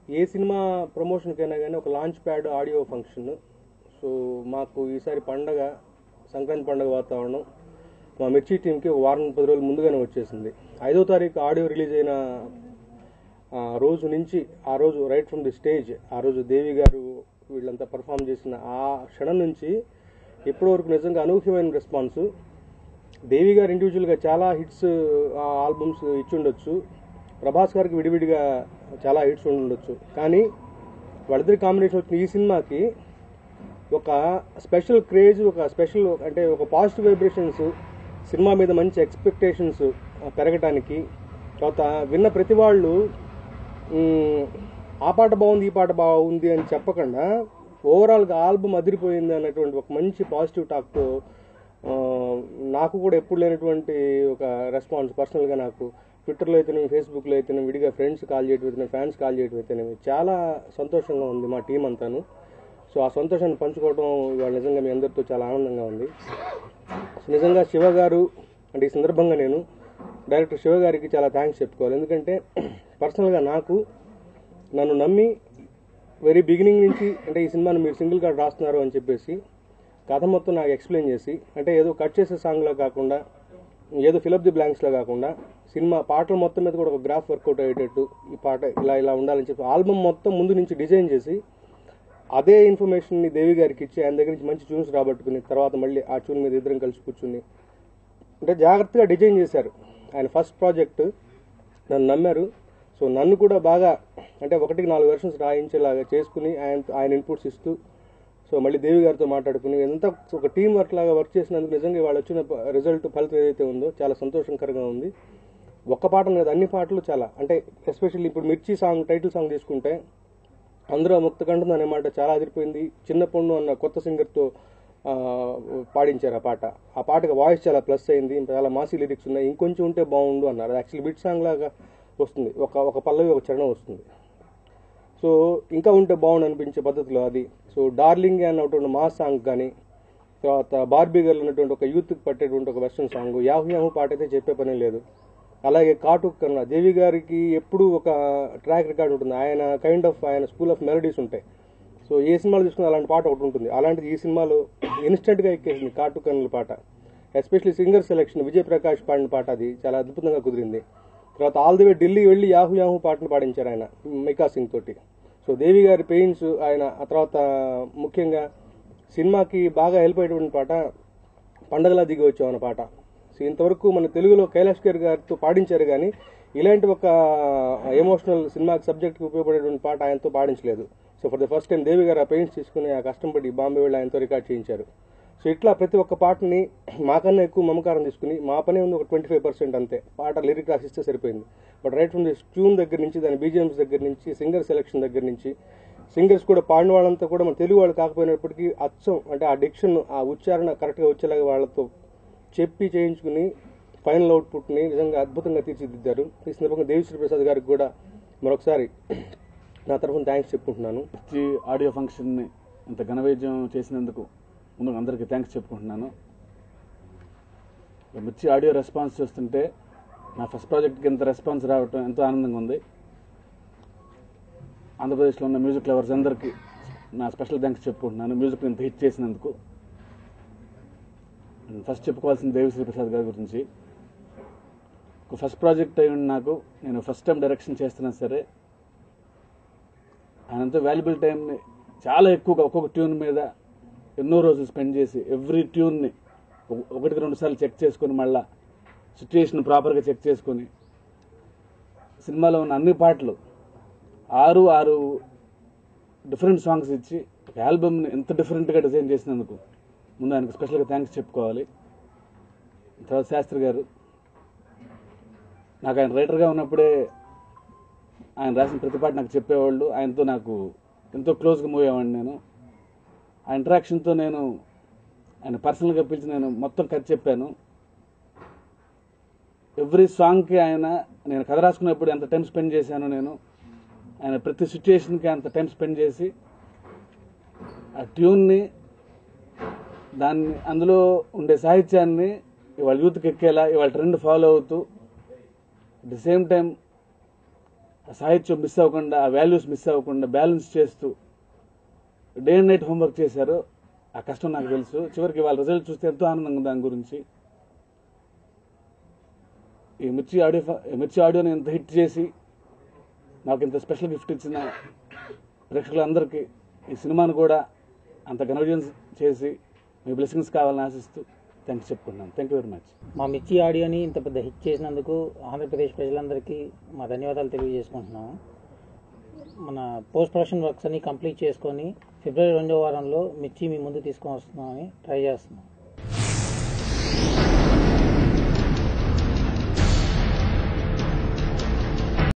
ఏ cinema ప్రమోషన్కైనా కానీ ఒక launch pad audio function. So మాకు ఈసారి పండగ, సంక్రాంతి పండగ వాతావరణం మా మిర్చి టీంకి ఒక వారం 10 రోజులు ముందుగానే వచ్చేసింది. 5వ తారీఖు ఆడియో రిలీజ్ అయిన రోజు నుంచి, ఆ రోజు రైట్ ఫ్రమ్ ది స్టేజ్, ఆ రోజు దేవి గారు వీళ్ళంతా పర్ఫామ్ చేసిన ఆ క్షణం నుంచి ఇప్పటి వరకు నిజంగా అనూహ్యమైన రెస్పాన్స్. దేవి గారు ఇండివిజువల్గా చాలా హిట్స్ ఆల్బమ్స్ ఇచ్చుండొచ్చు, ప్రభాస్ గారికి విడివిడిగా చాలా హిట్స్ ఉండొచ్చు, కానీ వాళ్ళిద్దరి కాంబినేషన్ వచ్చిన ఈ సినిమాకి ఒక స్పెషల్ క్రేజ్, ఒక స్పెషల్ అంటే ఒక పాజిటివ్ వైబ్రేషన్స్, సినిమా మీద మంచి ఎక్స్పెక్టేషన్స్ పెరగటానికి, తర్వాత విన్న ప్రతి వాళ్ళు ఆ పాట బాగుంది ఈ పాట బాగుంది అని చెప్పకుండా ఓవరాల్గా ఆల్బమ్ అదిరిపోయింది అన్నటువంటి ఒక మంచి పాజిటివ్ టాక్తో నాకు కూడా ఎప్పుడు లేనటువంటి ఒక రెస్పాన్స్ పర్సనల్గా నాకు ట్విట్టర్లో అయితేనేమి, ఫేస్బుక్లో అయితేనేమి, విడిగా ఫ్రెండ్స్ కాల్ చేయడం అయితేనేమి, ఫ్యాన్స్ కాల్ చేయడం అయితేనేమి చాలా సంతోషంగా ఉంది మా టీం అంతాను. సో ఆ సంతోషాన్ని పంచుకోవడం ఇవాళ నిజంగా మీ అందరితో చాలా ఆనందంగా ఉంది. నిజంగా శివ గారు అంటే ఈ సందర్భంగా నేను డైరెక్టర్ శివ గారికి చాలా థ్యాంక్స్ చెప్పుకోవాలి. ఎందుకంటే పర్సనల్గా నన్ను నమ్మి వెరీ బిగినింగ్ నుంచి అంటే ఈ సినిమాను మీరు సింగిల్ కార్డ్ రాస్తున్నారు అని చెప్పేసి కథ మొత్తం నాకు ఎక్స్ప్లెయిన్ చేసి, అంటే ఏదో కట్ చేసే సాంగ్లో కాకుండా, ఏదో ఫిలప్ ది బ్లాంక్స్లో కాకుండా సినిమా పాటల మొత్తం మీద కూడా ఒక గ్రాఫ్ వర్కౌట్ అయ్యేటట్టు ఈ పాట ఇలా ఉండాలని చెప్పి ఆల్బమ్ మొత్తం ముందు నుంచి డిజైన్ చేసి అదే ఇన్ఫర్మేషన్ని దేవి గారికి ఇచ్చి ఆయన దగ్గర నుంచి మంచి ట్యూన్స్ రాబట్టుకుని తర్వాత మళ్ళీ ఆ ట్యూన్ మీద ఇద్దరం కలిసి కూర్చుని అంటే జాగ్రత్తగా డిజైన్ చేశారు. ఆయన ఫస్ట్ ప్రాజెక్ట్, నన్ను నమ్మారు. సో నన్ను కూడా బాగా అంటే 1-4 వెర్షన్స్ రాయించేలాగా చేసుకుని ఆయన ఇన్పుట్స్ ఇస్తూ, సో మళ్ళీ దేవి గారితో మాట్లాడుకుని ఎంత ఒక టీం వర్క్ లాగా వర్క్ చేసినందుకు నిజంగా వాళ్ళు వచ్చిన ఫలితం ఏదైతే ఉందో చాలా సంతోషకరంగా ఉంది. ఒక్క పాట కదా, అన్ని పాటలు చాలా, అంటే ఎస్పెషల్లీ ఇప్పుడు మిర్చి సాంగ్ టైటిల్ సాంగ్ తీసుకుంటే అందరూ ముక్తకంఠం అనే మాట చాలా అదిరిపోయింది. చిన్న పొన్ను అన్న కొత్త సింగర్తో పాడించారు ఆ పాటకి వాయిస్ చాలా ప్లస్ అయింది, చాలా మాసీ లిరిక్స్ ఉన్నాయి, ఇంకొంచెం ఉంటే బాగుండు అన్నారు. అది యాక్చువల్లీ బిట్ సాంగ్ లాగా వస్తుంది, ఒక పల్లవి ఒక చరణం వస్తుంది. సో ఇంకా ఉంటే బాగుండు అనిపించే పద్ధతిలో అది. సో డార్లింగ్ అన్నటువంటి మా సాంగ్ కానీ, తర్వాత బార్బీ గర్ల్ అన్నటువంటి ఒక యూత్కి పట్టేటువంటి ఒక వెస్ట్రన్ సాంగ్, యాహూ యాహూ పాట అయితే చెప్పే పనే లేదు. అలాగే కాటుక్ కన్నా దేవి గారికి ఎప్పుడూ ఒక ట్రాక్ రికార్డ్ ఉంటుంది, ఆయన స్కూల్ ఆఫ్ మెలడీస్ ఉంటాయి. సో ఏ సినిమాలో తీసుకున్న అలాంటి పాట ఒకటి ఉంటుంది, అలాంటిది ఈ సినిమాలో ఇన్స్టెంట్గా ఎక్కేసింది కాటుక్ కన్నుల పాట. Especially singer selection Vijay Prakash పాడిన పాట, అది చాలా అద్భుతంగా కుదిరింది. తర్వాత ఆల్ ది వే ఢిల్లీ వెళ్ళి యాహూ యాహూ పాటను పాడించారు ఆయన మికా సింగ్ తోటి. సో దేవి గారి పెయిన్స్ ఆయన, ఆ తర్వాత ముఖ్యంగా సినిమాకి బాగా హెల్ప్ అయ్యేటువంటి పాట పండగలా దిగి వచ్చామన్న పాట. సో ఇంతవరకు మన తెలుగులో కైలాష్ ఖేర్ గారితో పాడించారు, కానీ ఇలాంటి ఒక ఎమోషనల్ సినిమాకి సబ్జెక్ట్కి ఉపయోగపడేటువంటి పాట ఆయనతో పాడించలేదు. So for the first time Devi garu ఆ పెయింట్స్ తీసుకుని ఆ కష్టపడి బాంబే వెళ్ళి ఆయనతో రికార్డ్ చేయించారు. సో ఇట్లా ప్రతి ఒక్క పాటని మాకన్నా ఎక్కువ మమకారం తీసుకుని, మా పనే ఉంది ఒక 25% అంతే, పాట లిరిక్ రాసిస్తే సరిపోయింది. But right from the tune దగ్గర నుంచి, దాని బీజిఎమ్స్ దగ్గర నుంచి, సింగర్ సెలెక్షన్ దగ్గర నుంచి, సింగర్స్ కూడా పాడిన వాళ్ళంతా కూడా మన తెలుగు వాళ్ళు కాకపోయినప్పటికీ అచ్చం అంటే ఆ డిక్షన్, ఆ ఉచ్చారణ కరెక్ట్గా వచ్చేలాగా వాళ్ళతో చెప్పి చేయించుకుని ఫైనల్ అవుట్పుట్ని నిజంగా అద్భుతంగా తీర్చిదిద్దారు. ఈ సందర్భంగా దేవిశ్రీ ప్రసాద్ గారికి కూడా మరొకసారి నా తరఫున థ్యాంక్స్ చెప్పుకుంటున్నాను. ఈ ఆడియో ఫంక్షన్ని ఇంత ఘనవిజయం చేసినందుకు ముందు అందరికీ థ్యాంక్స్ చెప్పుకుంటున్నాను. మిర్చి ఆడియో రెస్పాన్స్ చూస్తుంటే నా ఫస్ట్ ప్రాజెక్ట్కి ఇంత రెస్పాన్స్ రావటం ఎంతో ఆనందంగా ఉంది. ఆంధ్రప్రదేశ్లో ఉన్న మ్యూజిక్ లవర్స్ అందరికీ నా స్పెషల్ థ్యాంక్స్ చెప్పుకుంటున్నాను మ్యూజిక్ ఇంత హిట్ చేసినందుకు. ఫస్ట్ చెప్పుకోవాల్సిన దేవిశ్రీ ప్రసాద్ గారి గురించి. ఒక ఫస్ట్ ప్రాజెక్ట్ అయి నాకు, నేను ఫస్ట్ టైం డైరెక్షన్ చేస్తున్నా సరే ఆయనంతా వాల్యుబుల్ టైంని చాలా ఎక్కువగా ఒక్కొక్క ట్యూన్ మీద ఎన్నో రోజులు స్పెండ్ చేసి ఎవ్రీ ట్యూన్ని 1-2 సార్లు చెక్ చేసుకొని, మళ్ళా సిచ్యుయేషన్ ప్రాపర్గా చెక్ చేసుకొని, సినిమాలో ఉన్న అన్ని పాటలు 6 డిఫరెంట్ సాంగ్స్ ఇచ్చి ఒక ఆల్బమ్ని ఎంత డిఫరెంట్గా డిజైన్ చేసినందుకు ముందు ఆయనకు స్పెషల్గా థ్యాంక్స్ చెప్పుకోవాలి. తర్వాత శాస్త్రి గారు, నాకు ఆయన రైటర్గా ఉన్నప్పుడే ఆయన రాసిన ప్రతి పాట నాకు చెప్పేవాళ్ళు, ఆయనతో నాకు ఎంతో క్లోజ్గా మూవ్ అయ్యేవాడిని నేను. ఆ ఇంటరాక్షన్తో నేను ఆయన పర్సనల్గా పిలిచి నేను మొత్తం కథ చెప్పాను. ఎవ్రీ సాంగ్కి నేను కథ రాసుకున్నప్పుడు ఎంత టైం స్పెండ్ చేశాను, ఆయన ప్రతి సిచ్యుయేషన్కి అంత టైం స్పెండ్ చేసి ఆ ట్యూన్ని, అందులో ఉండే సాహిత్యాన్ని ఇవాళ యూత్కి ఎక్కేలా, ఇవాళ ట్రెండ్ ఫాలో అవుతూ, అట్ ది సేమ్ టైం ఆ సాహిత్యం మిస్ అవ్వకుండా, ఆ వాల్యూస్ మిస్ అవ్వకుండా బ్యాలెన్స్ చేస్తూ డే అండ్ నైట్ హోంవర్క్ చేశారు. ఆ కష్టం నాకు తెలుసు. చివరికి వాళ్ళ రిజల్ట్ చూస్తే ఎంతో ఆనందంగా ఉంది దాని గురించి. ఈ మిర్చి ఆడియోని ఇంత హిట్ చేసి నాకు ఇంత స్పెషల్ గిఫ్ట్ ఇచ్చిన ప్రేక్షకులందరికీ ఈ సినిమాను కూడా అంత ఘన విజయం చేసి మీ బ్లెస్సింగ్స్ కావాలని ఆశిస్తూ థ్యాంక్స్ చెప్పుకున్నాను. Thank you very much. మా మిర్చి ఆడియోని ఇంత పెద్ద హిట్ చేసినందుకు ఆంధ్రప్రదేశ్ ప్రజలందరికీ మా ధన్యవాదాలు తెలియజేసుకుంటున్నాము. మన పోస్ట్ ప్రొడక్షన్ వర్క్స్ అన్ని కంప్లీట్ చేసుకొని ఫిబ్రవరి 2వ వారంలో మిర్చి మీ ముందు తీసుకొని వస్తున్నామని ట్రై చేస్తున్నాం.